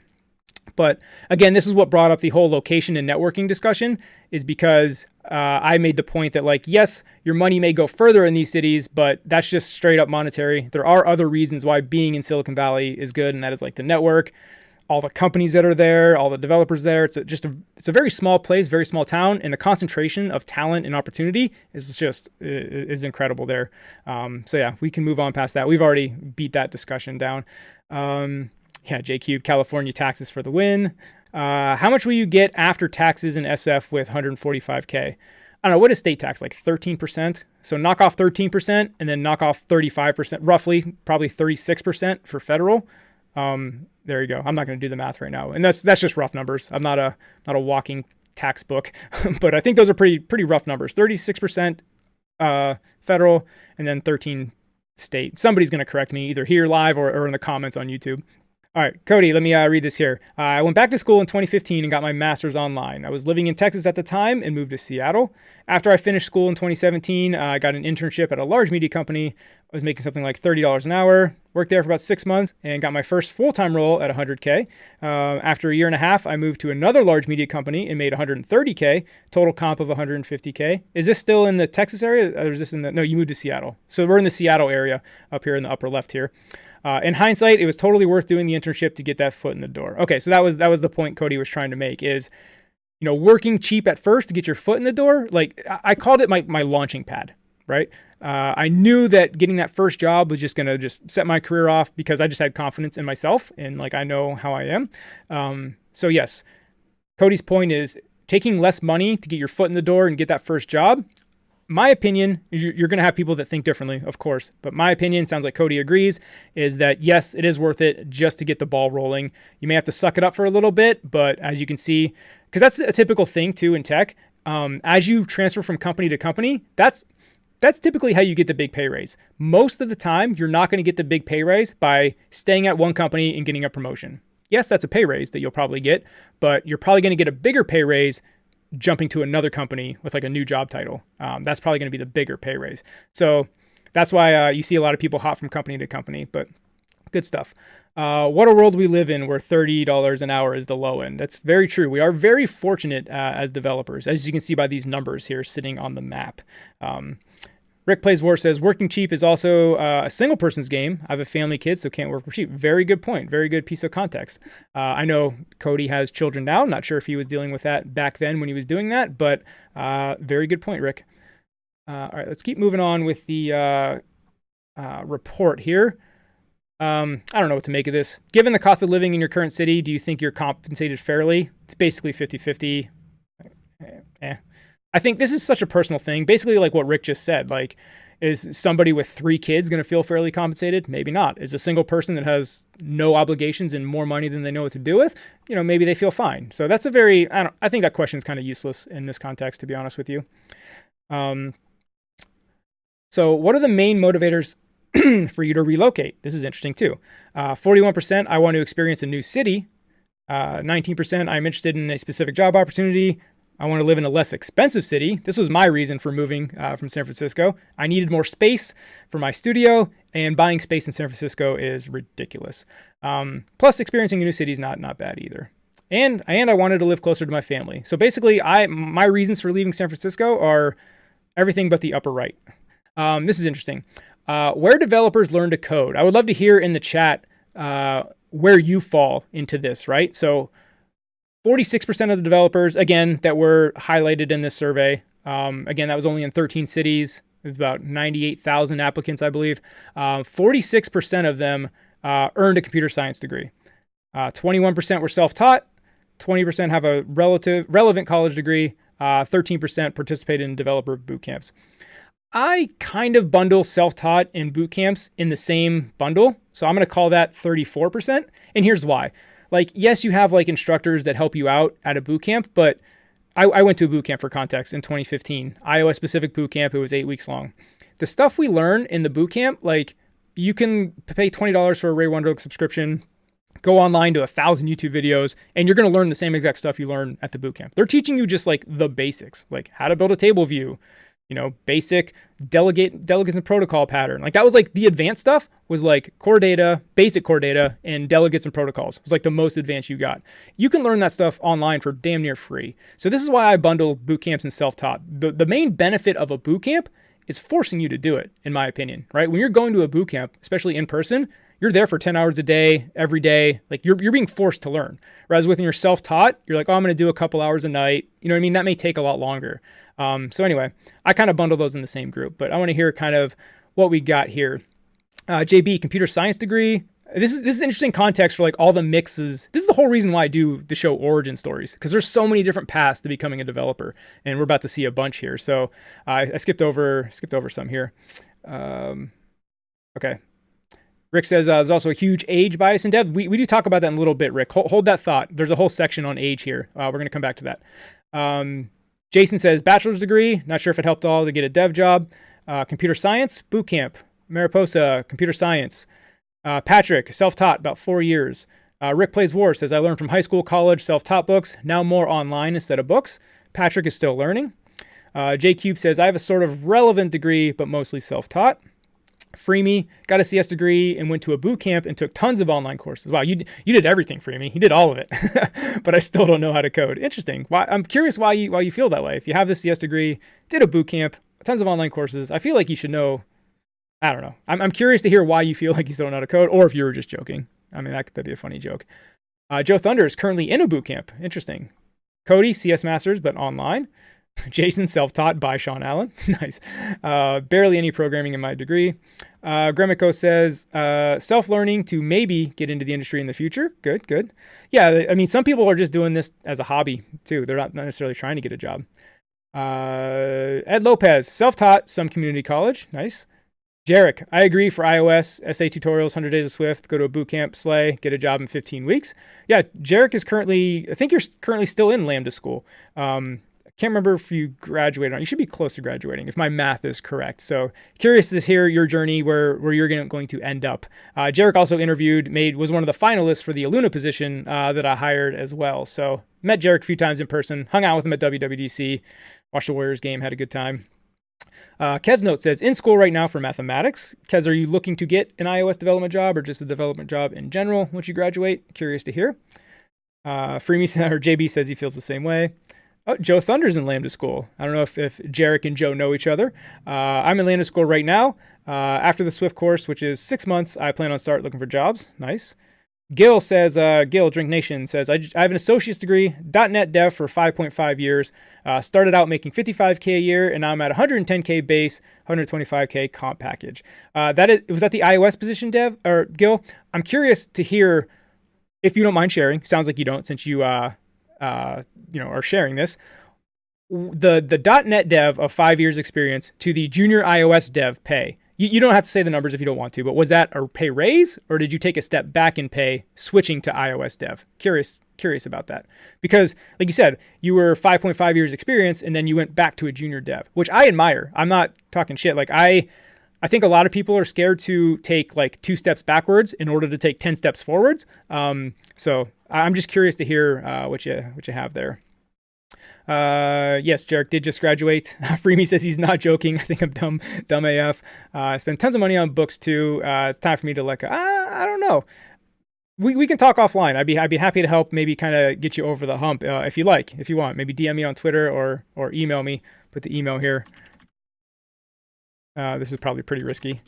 But again, this is what brought up the whole location and networking discussion, is because I made the point that like, yes, your money may go further in these cities, but that's just straight up monetary. There are other reasons why being in Silicon Valley is good, and that is like the network, all the companies that are there, all the developers there. It's a very small place, very small town, and the concentration of talent and opportunity is incredible there. So yeah, we can move on past that. We've already beat that discussion down. Yeah, JQ, California taxes for the win. How much will you get after taxes in SF with 145K? I don't know, what is state tax, like 13%? So knock off 13% and then knock off 35%, roughly, probably 36% for federal. There you go. I'm not going to do the math right now. And that's just rough numbers. I'm not a walking tax book, but I think those are pretty rough numbers. 36% federal and then 13 state. Somebody's going to correct me either here live or in the comments on YouTube. All right, Cody, let me read this here. I went back to school in 2015 and got my master's online. I was living in Texas at the time and moved to Seattle. After I finished school in 2017, I got an internship at a large media company. I was making something like $30 an hour, worked there for about 6 months, and got my first full-time role at 100K. After a year and a half, I moved to another large media company and made 130K, total comp of 150K. Is this still in the Texas area, or is this no, you moved to Seattle. So we're in the Seattle area up here in the upper left here. In hindsight, it was totally worth doing the internship to get that foot in the door. Okay, so that was the point Cody was trying to make is, working cheap at first to get your foot in the door. Like I called it my launching pad, right? I knew that getting that first job was just going to just set my career off because I just had confidence in myself and like I know how I am. So yes, Cody's point is taking less money to get your foot in the door and get that first job. My opinion, you're going to have people that think differently, of course, but my opinion, sounds like Cody agrees, is that yes, it is worth it just to get the ball rolling. You may have to suck it up for a little bit, but as you can see, because that's a typical thing too in tech, as you transfer from company to company, that's typically how you get the big pay raise. Most of the time, you're not going to get the big pay raise by staying at one company and getting a promotion. Yes, that's a pay raise that you'll probably get, but you're probably going to get a bigger pay raise jumping to another company with like a new job title. That's probably going to be the bigger pay raise. So that's why you see a lot of people hop from company to company, but good stuff. What a world we live in where $30 an hour is the low end. That's very true. We are very fortunate as developers, as you can see by these numbers here sitting on the map. Rick Plays War says, working cheap is also a single person's game. I have a family kid, so can't work for cheap. Very good point. Very good piece of context. I know Cody has children now. I'm not sure if he was dealing with that back then when he was doing that, but very good point, Rick. All right, let's keep moving on with the report here. I don't know what to make of this. Given the cost of living in your current city, do you think you're compensated fairly? It's basically 50-50. I think this is such a personal thing. Basically, like what Rick just said, like, is somebody with 3 kids going to feel fairly compensated? Maybe not. Is a single person that has no obligations and more money than they know what to do with, maybe they feel fine. So that's I think that question is kind of useless in this context, to be honest with you. So what are the main motivators for you to relocate? This is interesting too. 41%, I want to experience a new city. 19%, I'm interested in a specific job opportunity. I want to live in a less expensive city. This was my reason for moving from San Francisco. I needed more space for my studio, and buying space in San Francisco is ridiculous. Plus, experiencing a new city is not bad either. And I wanted to live closer to my family. So basically, my reasons for leaving San Francisco are everything but the upper right. This is interesting. Where developers learn to code. I would love to hear in the chat where you fall into this, right? So 46% of the developers, again, that were highlighted in this survey, again, that was only in 13 cities. It was about 98,000 applicants, I believe. 46% of them earned a computer science degree. 21% were self-taught. 20% have a relevant college degree. 13% participated in developer boot camps. I kind of bundle self-taught and boot camps in the same bundle. So I'm going to call that 34%. And here's why. Like, yes, you have like instructors that help you out at a boot camp, but I went to a boot camp for context in 2015, iOS specific boot camp. It was 8 weeks long. The stuff we learn in the boot camp, like you can pay $20 for a Ray Wenderlich subscription, go online to 1,000 YouTube videos, and you're going to learn the same exact stuff you learn at the bootcamp. They're teaching you just like the basics, like how to build a table view, basic delegates and protocol pattern. Like that was like the advanced stuff was like core data, basic core data, and delegates and protocols. It was like the most advanced you got. You can learn that stuff online for damn near free. So this is why I bundle boot camps and self-taught. The main benefit of a boot camp is forcing you to do it, in my opinion, right? When you're going to a boot camp, especially in person, you're there for 10 hours a day, every day. Like you're being forced to learn. Whereas when you're self-taught, you're like, oh, I'm going to do a couple hours a night. You know what I mean? That may take a lot longer. So anyway, I kind of bundle those in the same group, but I want to hear kind of what we got here. JB, computer science degree. This is interesting context for like all the mixes. This is the whole reason why I do the show Origin Stories, because there's so many different paths to becoming a developer, and we're about to see a bunch here. So I skipped over some here. Okay. Rick says there's also a huge age bias in dev. We do talk about that in a little bit, Rick. Hold that thought. There's a whole section on age here. We're going to come back to that. Jason says bachelor's degree. Not sure if it helped at all to get a dev job. Computer science, boot camp. Mariposa, computer science. Patrick, self-taught, about 4 years. Rick Plays War says, I learned from high school, college, self-taught books, now more online instead of books. Patrick is still learning. J Cube says, I have a sort of relevant degree, but mostly self-taught. Freemy got a CS degree and went to a boot camp and took tons of online courses. Wow, you did everything, Freemy. You did all of it, but I still don't know how to code. Interesting. I'm curious why you feel that way. If you have the CS degree, did a boot camp, tons of online courses, I feel like you should know. I don't know. I'm curious to hear why you feel like you still don't know how to code, or if you were just joking. I mean, that'd be a funny joke. Joe Thunder is currently in a boot camp. Interesting. Cody, CS Masters, but online. Jason, self-taught by Sean Allen. Nice. Barely any programming in my degree. Gremico says, self-learning to maybe get into the industry in the future. Good. Yeah, I mean, some people are just doing this as a hobby, too. They're not necessarily trying to get a job. Ed Lopez, self-taught, some community college. Nice. Jarek, I agree for iOS, SA tutorials, 100 Days of Swift, go to a boot camp, slay, get a job in 15 weeks. Yeah, Jarek is I think you're currently still in Lambda school. Can't remember if you graduated on. You should be close to graduating if my math is correct. So curious to hear your journey where you're going to end up. Jarek also was one of the finalists for the Aluna position that I hired as well. So met Jarek a few times in person, hung out with him at WWDC, watched the Warriors game, had a good time. Kev's note says, in school right now for mathematics. Kev, are you looking to get an iOS development job or just a development job in general once you graduate? Curious to hear. Freemy or JB says he feels the same way. Oh, Joe Thunder's in Lambda School. I don't know if Jarek and Joe know each other. I'm in Lambda School right now. After the Swift course, which is 6 months, I plan on start looking for jobs. Nice. Gil says, Gil, Drink Nation says, I have an associate's degree, .NET dev for 5.5 years. Started out making $55K a year, and now I'm at $110K base, $125K comp package. Was that the iOS position, Dev or Gil? I'm curious to hear, if you don't mind sharing. Sounds like you don't, since you are sharing this. The .NET dev of 5 years experience to the junior iOS dev pay. You don't have to say the numbers if you don't want to, but was that a pay raise, or did you take a step back in pay switching to iOS dev? Curious about that. Because like you said, you were 5.5 years experience and then you went back to a junior dev, which I admire. I'm not talking shit. Like I think a lot of people are scared to take like 2 steps backwards in order to take 10 steps forwards. So I'm just curious to hear what you have there. Yes, Jarek did just graduate. Freemy says he's not joking. I think I'm dumb AF. I spent tons of money on books too. It's time for me to let go. I don't know. We can talk offline. I'd be happy to help. Maybe kind of get you over the hump if you want. Maybe DM me on Twitter or email me. Put the email here. This is probably pretty risky.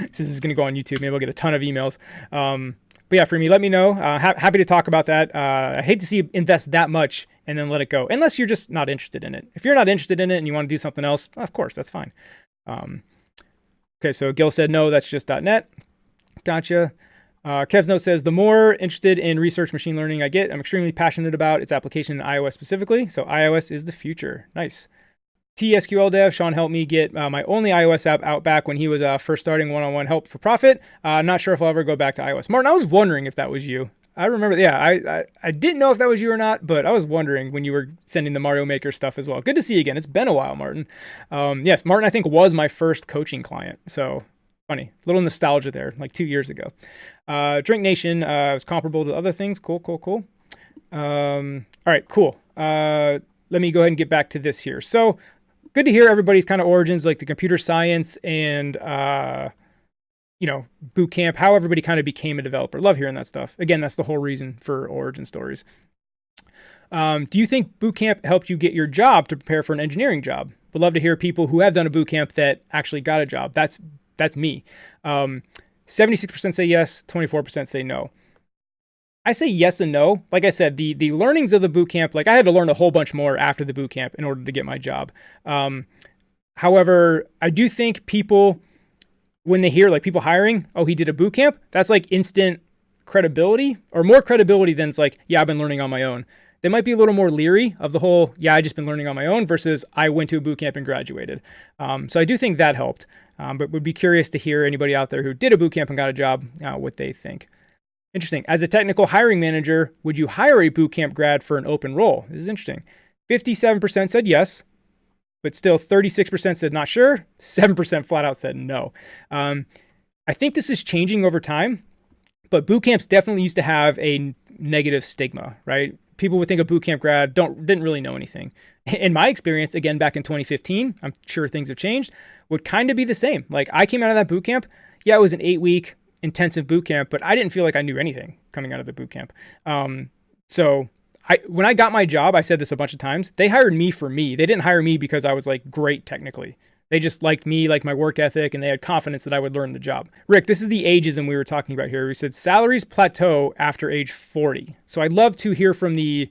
This is going to go on YouTube. Maybe I'll get a ton of emails. But yeah, Freemy, let me know. Happy to talk about that. I hate to see you invest that much and then let it go, unless you're just not interested in it. If you're not interested in it and you want to do something else, of course, that's fine. Okay, so Gil said, no, that's just .NET. Gotcha. Kev's note says, the more interested in research machine learning I get, I'm extremely passionate about its application in iOS specifically. So iOS is the future. Nice. TSQL dev, Sean helped me get my only iOS app out back when he was first starting one-on-one help for profit. Not sure if I'll ever go back to iOS. Martin, I was wondering if that was you. I remember, yeah, I didn't know if that was you or not, but I was wondering when you were sending the Mario Maker stuff as well. Good to see you again. It's been a while, Martin. Yes, Martin, I think, was my first coaching client. So Funny, little nostalgia there, like 2 years ago. Drink Nation was comparable to other things. Cool. All right, cool. Let me go ahead and get back to this here. So good to hear everybody's kind of origins, like the computer science and, boot camp, how everybody kind of became a developer. Love hearing that stuff. Again, that's the whole reason for origin stories. Do you think boot camp helped you get your job to prepare for an engineering job? Would love to hear people who have done a boot camp that actually got a job. That's me. 76% say yes, 24% say no. I say yes and no. Like I said, the learnings of the boot camp, like I had to learn a whole bunch more after the boot camp in order to get my job. However, I do think people, when they hear like people hiring, oh, he did a boot camp, that's like instant credibility, or more credibility than it's like, yeah, I've been learning on my own. They might be a little more leery of the whole, yeah, I just been learning on my own versus I went to a boot camp and graduated. So I do think that helped, but would be curious to hear anybody out there who did a boot camp and got a job, what they think. Interesting. As a technical hiring manager, would you hire a boot camp grad for an open role? This is interesting. 57% said yes, but still 36% said not sure. 7% flat out said no. I think this is changing over time, but boot camps definitely used to have a negative stigma, right? People would think a boot camp grad didn't really know anything. In my experience, again, back in 2015, I'm sure things have changed, would kind of be the same. Like I came out of that boot camp. Yeah, it was an 8-week intensive boot camp, but I didn't feel like I knew anything coming out of the boot camp. So when I got my job, I said this a bunch of times, they hired me for me. They didn't hire me because I was like great technically. They just liked me, like my work ethic, and they had confidence that I would learn the job. Rick, this is the ageism we were talking about here. We said salaries plateau after age 40. So I'd love to hear from the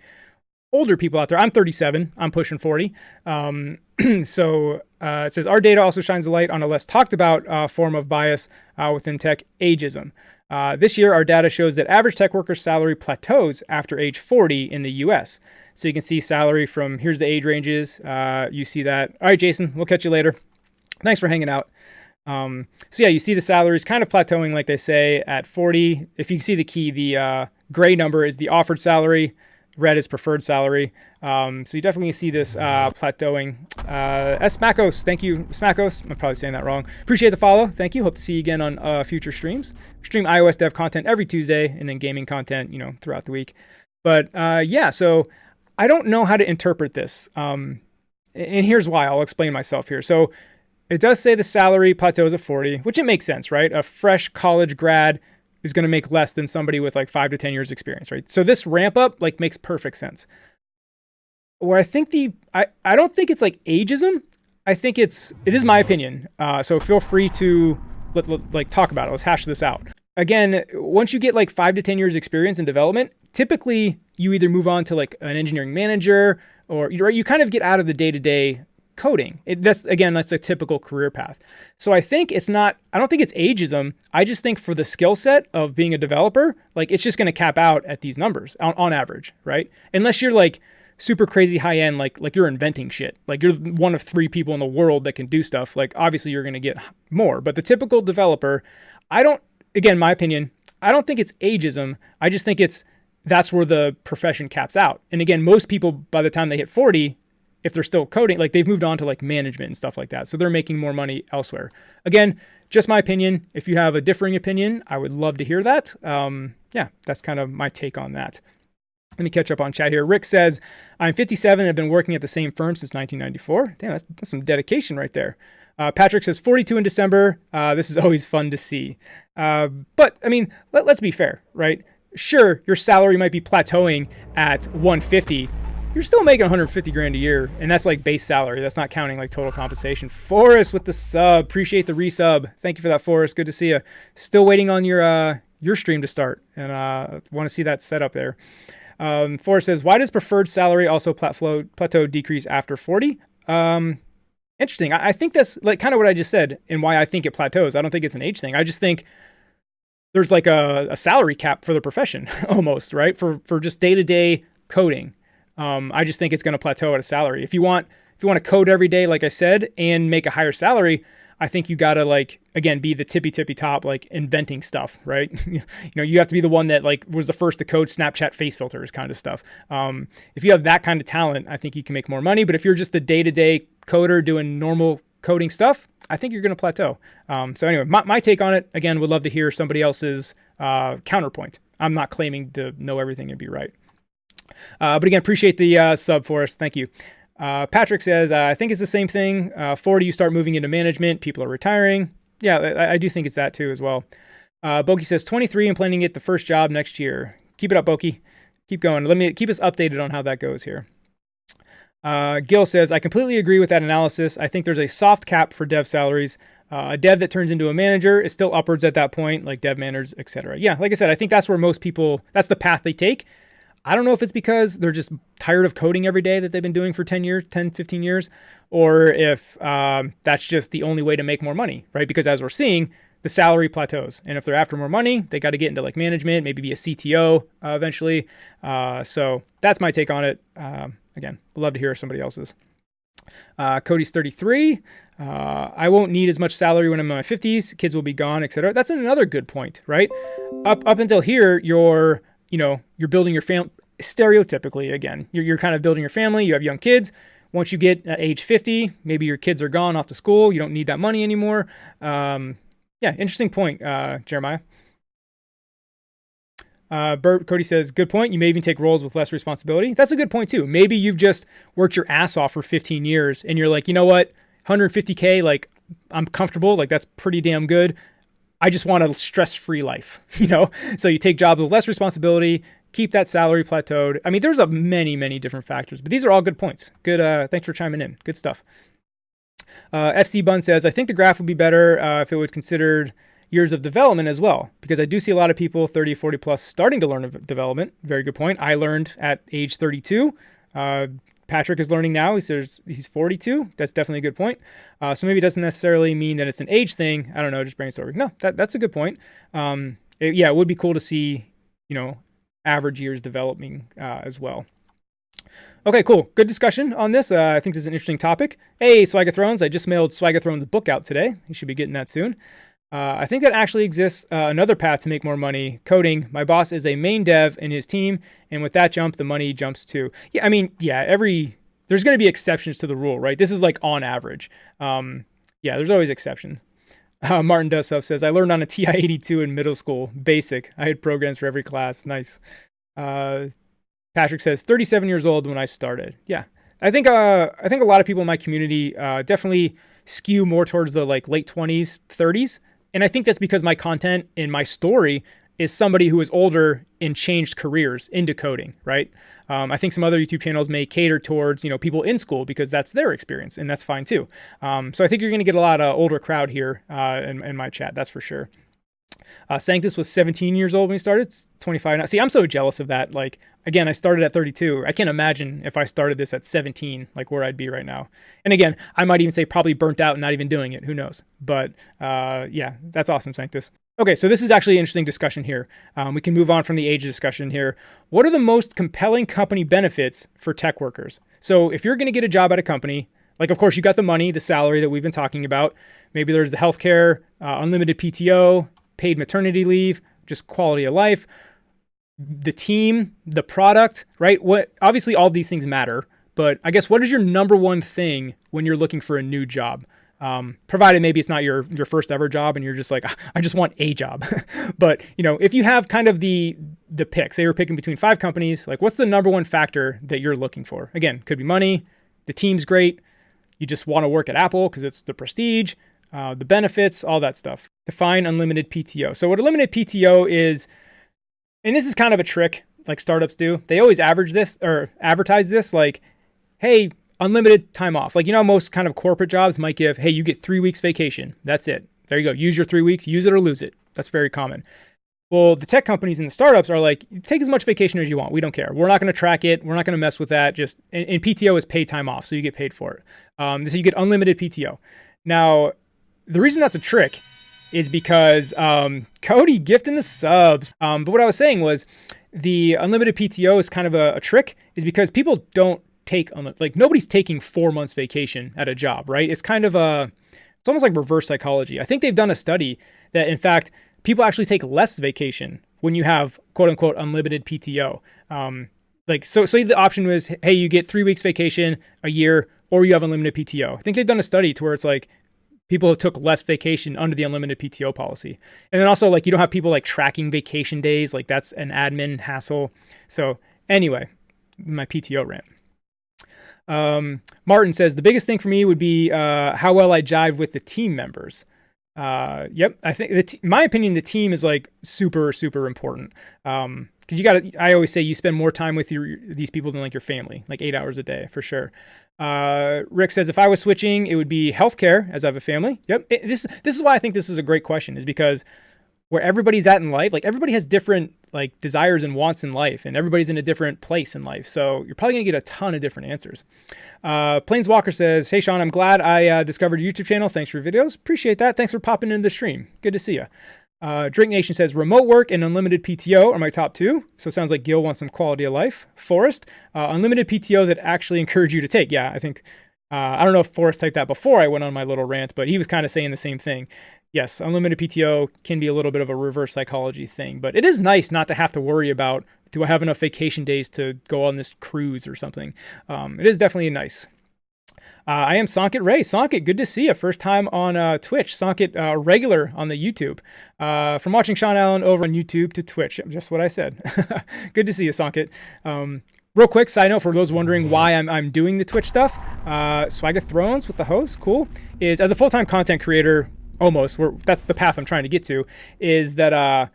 older people out there. I'm 37. I'm pushing 40. It says, our data also shines a light on a less talked about form of bias within tech, ageism. This year, our data shows that average tech workers' salary plateaus after age 40 in the U.S. So you can see salary from, here's the age ranges. You see that. All right, Jason, we'll catch you later. Thanks for hanging out. You see the salaries kind of plateauing, like they say, at 40. If you see the key, the gray number is the offered salary. Red is preferred salary. So you definitely see this plateauing. Smackos, thank you. Smackos, I'm probably saying that wrong. Appreciate the follow. Thank you. Hope to see you again on future streams. Stream iOS dev content every Tuesday and then gaming content, throughout the week. But so I don't know how to interpret this. And here's why. I'll explain myself here. So it does say the salary plateaus at 40, which it makes sense, right? A fresh college grad is going to make less than somebody with like 5 to 10 years experience, right? So this ramp up like makes perfect sense. Where I think I don't think it's like ageism. I think it is my opinion. So feel free to like talk about it. Let's hash this out. Again, once you get like 5 to 10 years experience in development, typically you either move on to like an engineering manager or you kind of get out of the day-to-day coding. That's a typical career path. So I think I don't think it's ageism. I just think for the skill set of being a developer, like it's just going to cap out at these numbers on average, right? Unless you're like super crazy high end, like you're inventing shit. Like you're one of 3 people in the world that can do stuff. Like obviously you're going to get more, but the typical developer, my opinion, I don't think it's ageism. I just think that's where the profession caps out. And again, most people by the time they hit 40, if they're still coding, like they've moved on to like management and stuff like that. So they're making more money elsewhere. Again, just my opinion. If you have a differing opinion, I would love to hear that. That's kind of my take on that. Let me catch up on chat here. Rick says, I'm 57 and have been working at the same firm since 1994. Damn, that's some dedication right there. Patrick says 42 in December. This is always fun to see. But I mean, let's be fair, right? Sure, your salary might be plateauing at 150. You're still making 150 grand a year, and that's like base salary. That's not counting like total compensation. Forrest with the sub. Appreciate the resub. Thank you for that, Forrest. Good to see you. Still waiting on your stream to start, and want to see that set up there. Forrest says, why does preferred salary also plateau decrease after 40? Interesting. I think that's like kind of what I just said and why I think it plateaus. I don't think it's an age thing. I just think there's like a salary cap for the profession almost, right? For just day-to-day coding. I just think it's going to plateau at a salary. If you want to code every day, like I said, and make a higher salary, I think you got to like, again, be the tippy top, like inventing stuff, right? You have to be the one that like was the first to code Snapchat face filters kind of stuff. If you have that kind of talent, I think you can make more money. But if you're just the day-to-day coder doing normal coding stuff, I think you're going to plateau. So anyway, my take on it, again, would love to hear somebody else's counterpoint. I'm not claiming to know everything and be right. But again, appreciate the sub for us. Thank you. Patrick says, I think it's the same thing. 40, you start moving into management. People are retiring. Yeah, I do think it's that too as well. Boki says, 23 and planning to get the first job next year. Keep it up, Boki. Keep going. Keep us updated on how that goes here. Gil says, I completely agree with that analysis. I think there's a soft cap for dev salaries. A dev that turns into a manager is still upwards at that point, like dev managers, etc. Yeah, like I said, I think that's where most people, that's the path they take. I don't know if it's because they're just tired of coding every day that they've been doing for 10, 15 years, or if that's just the only way to make more money, right? Because as we're seeing, the salary plateaus. And if they're after more money, they got to get into like management, maybe be a CTO eventually. So that's my take on it. Again, I'd love to hear somebody else's. Cody's 33. I won't need as much salary when I'm in my 50s. Kids will be gone, etc. That's another good point, right? Up until here, you're building your family. Stereotypically, again, you're kind of building your family. You have young kids. Once you get age 50, maybe your kids are gone off to school. You don't need that money anymore. Yeah, interesting point, Jeremiah. Cody says, good point. You may even take roles with less responsibility. That's a good point too. Maybe you've just worked your ass off for 15 years and you're like, you know what, 150K, like I'm comfortable. Like that's pretty damn good. I just want a stress-free life, So you take jobs with less responsibility, keep that salary plateaued. I mean, there's many different factors, but these are all good points. Good. Thanks for chiming in. Good stuff. FC Bun says, I think the graph would be better if it was considered years of development as well, because I do see a lot of people 30, 40 plus starting to learn development. Very good point. I learned at age 32. Patrick is learning now. He says he's 42. That's definitely a good point. So maybe it doesn't necessarily mean that it's an age thing. I don't know, just brainstorming. No, that's a good point. It would be cool to see, average years developing as well. Okay, cool. Good discussion on this. I think this is an interesting topic. Hey, Swagathrones, I just mailed Swagathrones' book out today. You should be getting that soon. I think that actually exists another path to make more money. Coding. My boss is a main dev in his team, and with that jump, the money jumps too. Yeah, I mean, there's going to be exceptions to the rule, right? This is like on average. There's always exceptions. Martin Dussoff says, I learned on a TI-82 in middle school. Basic. I had programs for every class. Nice. Patrick says, 37 years old when I started. Yeah. I think a lot of people in my community definitely skew more towards the like late 20s, 30s. And I think that's because my content in my story is somebody who is older and changed careers into coding, right? I think some other YouTube channels may cater towards, people in school because that's their experience, and that's fine too. So I think you're going to get a lot of older crowd here in my chat, that's for sure. Sanctus was 17 years old when he started. It's 25 now. See, I'm so jealous of that. Like, again, I started at 32. I can't imagine if I started this at 17, like where I'd be right now. And again, I might even say probably burnt out and not even doing it. Who knows? But that's awesome, Sanctus. Okay, so this is actually an interesting discussion here. We can move on from the age discussion here. What are the most compelling company benefits for tech workers? So if you're going to get a job at a company, like, of course, you got the money, the salary that we've been talking about. Maybe there's the healthcare, unlimited PTO, paid maternity leave, just quality of life, the team, the product, right? Obviously all these things matter, but I guess what is your number one thing when you're looking for a new job? Provided maybe it's not your first ever job and you're just like, I just want a job. But, if you have kind of the pick, say you're picking between 5 companies, like what's the number one factor that you're looking for? Again, could be money, the team's great, you just want to work at Apple because it's the prestige, the benefits, all that stuff. Define unlimited PTO. So what unlimited PTO is, and this is kind of a trick like startups do, they always advertise this like, hey, unlimited time off. Like, most kind of corporate jobs might give, hey, you get 3 weeks vacation. That's it. There you go. Use your 3 weeks, use it or lose it. That's very common. Well, the tech companies and the startups are like, take as much vacation as you want. We don't care. We're not going to track it. We're not going to mess with that. And PTO is paid time off. So you get paid for it. So you get unlimited PTO. Now, the reason that's a trick is because Cody gifting the subs. But what I was saying was the unlimited PTO is kind of a trick is because people don't take, nobody's taking 4 months vacation at a job, right? It's kind of it's almost like reverse psychology. I think they've done a study that in fact, people actually take less vacation when you have quote unquote unlimited PTO. So the option was, hey, you get 3 weeks vacation a year or you have unlimited PTO. I think they've done a study to where it's like people took less vacation under the unlimited PTO policy. And then also like you don't have people like tracking vacation days. Like that's an admin hassle. So anyway, my PTO rant. Martin says, the biggest thing for me would be how well I jive with the team members. Yep. I think my opinion, the team is like super, super important. Cause I always say you spend more time with these people than like your family, like 8 hours a day for sure. Rick says, if I was switching, it would be healthcare as I have a family. Yep. This is why I think this is a great question, is because where everybody's at in life, like everybody has different like desires and wants in life, and everybody's in a different place in life. So you're probably gonna get a ton of different answers. Planeswalker says, hey Sean, I'm glad I discovered your YouTube channel. Thanks for your videos. Appreciate that. Thanks for popping into the stream. Good to see you. Drink Nation says, remote work and unlimited PTO are my top two. So it sounds like Gil wants some quality of life. Forrest, unlimited PTO that actually encourage you to take. Yeah, I think, I don't know if Forrest typed that before I went on my little rant, but he was kind of saying the same thing. Yes, unlimited PTO can be a little bit of a reverse psychology thing, but it is nice not to have to worry about, do I have enough vacation days to go on this cruise or something? It is definitely nice. I am Sonkit Ray. Sonkit, good to see you. First time on Twitch. Sonkit, regular on the YouTube. From watching Sean Allen over on YouTube to Twitch. Just what I said. Good to see you, Sonkit. Real quick side note for those wondering why I'm doing the Twitch stuff. Swag of Thrones with the host, cool, is as a full-time content creator, that's the path I'm trying to get to, is that I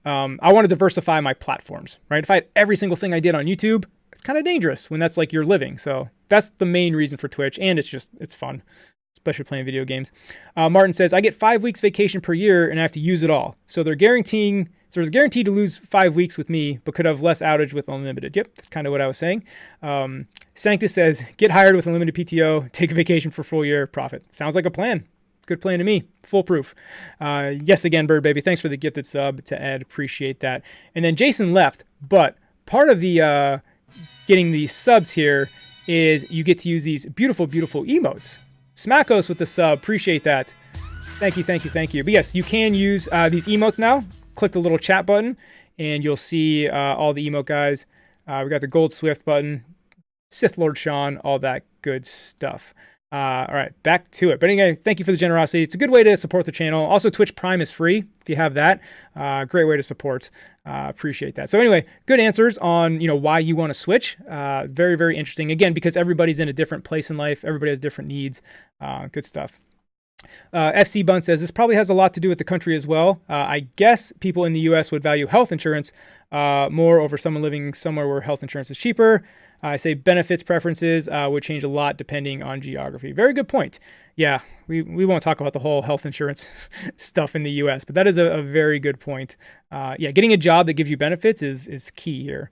want to diversify my platforms, right? If I had every single thing I did on YouTube, it's kind of dangerous when that's like your living. So that's the main reason for Twitch, and it's fun, especially playing video games. Martin says, I get 5 weeks vacation per year and I have to use it all. So they're guaranteed to lose 5 weeks with me, but could have less outage with unlimited. Yep, that's kind of what I was saying. Sanctus says, get hired with unlimited PTO, take a vacation for full year, profit. Sounds like a plan. Good plan to me. Foolproof. Yes, again, Bird Baby, thanks for the gifted sub to Ed. Appreciate that. And then Jason left, but part of the getting these subs here is you get to use these beautiful, beautiful emotes. Smackos with the sub. Appreciate that. Thank you, thank you, thank you. But yes, you can use these emotes now. Click the little chat button, and you'll see all the emote guys. We got the Gold Swift button, Sith Lord Sean, all that good stuff. All right, back to it. But anyway, thank you for the generosity. It's a good way to support the channel. Also, Twitch Prime is free if you have that. Great way to support. Appreciate that. So anyway, good answers on why you want to switch. Very, very interesting. Again, because everybody's in a different place in life. Everybody has different needs. Good stuff. FC Bun says, this probably has a lot to do with the country as well. I guess people in the U.S. would value health insurance more over someone living somewhere where health insurance is cheaper. I say benefits preferences would change a lot depending on geography. Very good point. Yeah, we won't talk about the whole health insurance stuff in the U.S., but that is a very good point. Yeah, getting a job that gives you benefits is key here.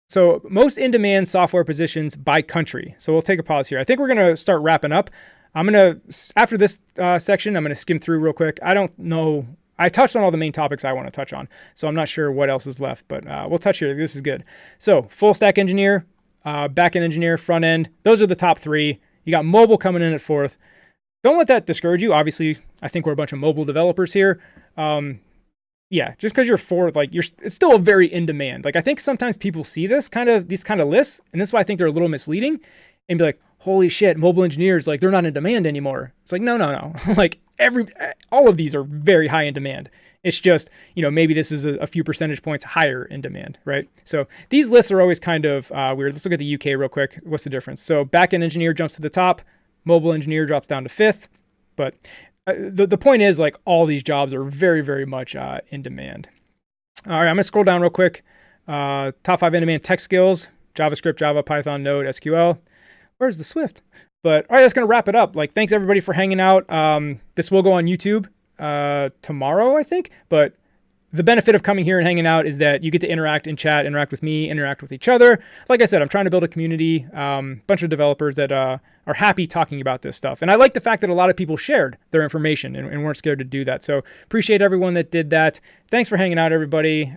So most in-demand software positions by country. So we'll take a pause here. I think we're going to start wrapping up. After this section, I'm going to skim through real quick. I don't know. I touched on all the main topics I want to touch on, so I'm not sure what else is left, but we'll touch here. This is good. So full stack engineer, back-end engineer, front end. Those are the top three. You got mobile coming in at fourth. Don't let that discourage you. Obviously, I think we're a bunch of mobile developers here. Yeah, just because you're fourth, it's still a very in demand. Like I think sometimes people see these kind of lists, and that's why I think they're a little misleading, and be like, holy shit, mobile engineers, like they're not in demand anymore. It's like, no. Like all of these are very high in demand. It's just, maybe this is a few percentage points higher in demand, right? So these lists are always kind of weird. Let's look at the UK real quick. What's the difference? So backend engineer jumps to the top, mobile engineer drops down to fifth. But the point is, like, all these jobs are very, very much in demand. All right, I'm going to scroll down real quick. Top 5 in demand tech skills: JavaScript, Java, Python, Node, SQL. Where's the Swift? But all right, that's going to wrap it up. Like, thanks everybody for hanging out. This will go on YouTube tomorrow, I think. But the benefit of coming here and hanging out is that you get to interact in chat, interact with me, interact with each other. Like I said, I'm trying to build a community, bunch of developers that are happy talking about this stuff. And I like the fact that a lot of people shared their information and weren't scared to do that. So appreciate everyone that did that. Thanks for hanging out, everybody.